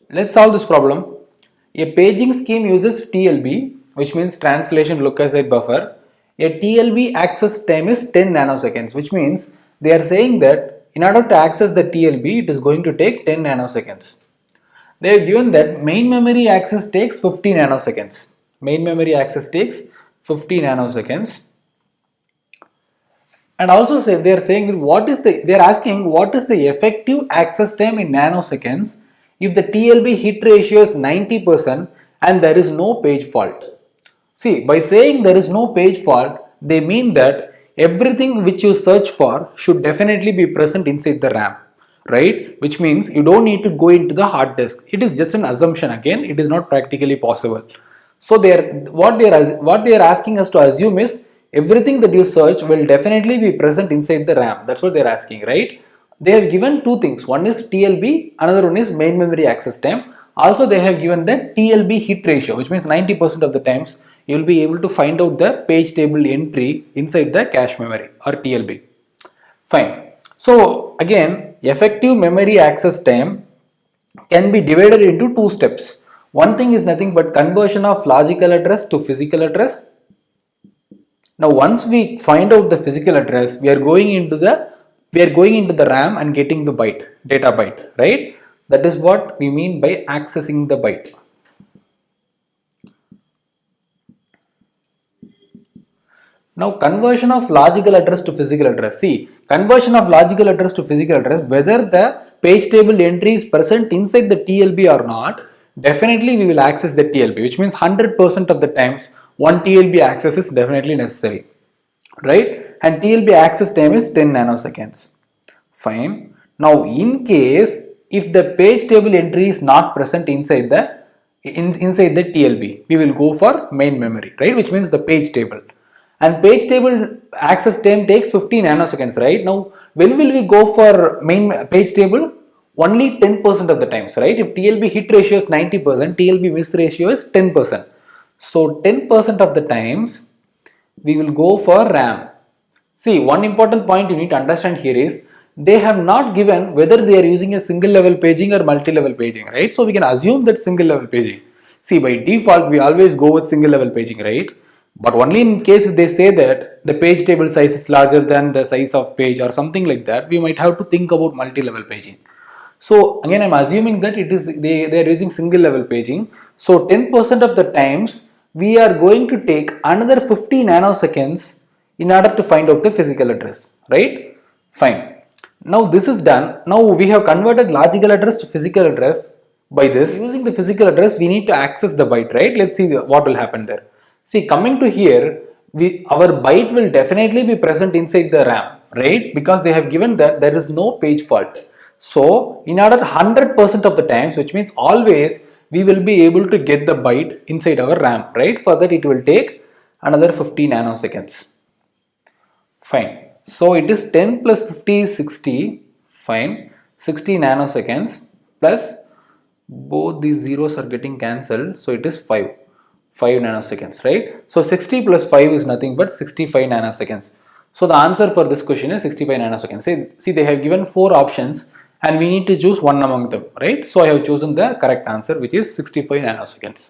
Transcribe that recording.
Let's solve this problem. A paging scheme uses TLB, which means translation look aside buffer. A TLB access time is 10 nanoseconds, which means they are saying that in order to access the TLB, it is going to take 10 nanoseconds. They have given that main memory access takes 50 nanoseconds. Main memory access takes 50 nanoseconds. And also say they are saying that they are asking what is the effective access time in nanoseconds if the TLB hit ratio is 90% and there is no page fault. See, by saying there is no page fault, they mean that everything which you search for should definitely be present inside the RAM, right? Which means you don't need to go into the hard disk. It is just an assumption. Again, it is not practically possible. So what they are asking us to assume is everything that you search will definitely be present inside the RAM. That's what they are asking, right? They have given two things. One is TLB, another one is main memory access time. Also, they have given the TLB hit ratio, which means 90% of the times you will be able to find out the page table entry inside the cache memory or TLB. Fine. So again, effective memory access time can be divided into two steps. One thing is nothing but conversion of logical address to physical address. Now once we find out the physical address, we are going into the RAM and getting the byte, data byte, right? That is what we mean by accessing the byte. Now conversion of logical address to physical address. See, conversion of logical address to physical address, whether the page table entry is present inside the TLB or not, definitely we will access the TLB, which means 100% of the times one TLB access is definitely necessary, right? And TLB access time is 10 nanoseconds. Fine. Now in case if the page table entry is not present inside the TLB, we will go for main memory, right? Which means the page table. And page table access time takes 15 nanoseconds, right? Now, when will we go for main page table? Only 10% of the times, right? If TLB hit ratio is 90%, TLB miss ratio is 10%. So, 10% of the times, we will go for RAM. See, one important point you need to understand here is, they have not given whether they are using a single level paging or multi-level paging, right? So, we can assume that single level paging. See, by default, we always go with single level paging, right? But only in case if they say that the page table size is larger than the size of page or something like that, we might have to think about multi-level paging. So again, I'm assuming that they are using single level paging. So 10% of the times we are going to take another 50 nanoseconds in order to find out the physical address, right? Fine. Now this is done. Now we have converted logical address to physical address. By this, using the physical address, we need to access the byte, right? Let's see what will happen there. See, coming to here, our byte will definitely be present inside the RAM, right? Because they have given that there is no page fault. So, in order 100% of the times, which means always, we will be able to get the byte inside our RAM, right? For that, it will take another 50 nanoseconds. Fine. So, it is 10 plus 50 is 60. Fine. 60 nanoseconds plus both these zeros are getting cancelled. So, it is 5 nanoseconds, right? So 60 plus 5 is nothing but 65 nanoseconds. So the answer for this question is 65 nanoseconds. See, they have given 4 options and we need to choose one among them, right? So I have chosen the correct answer, which is 65 nanoseconds.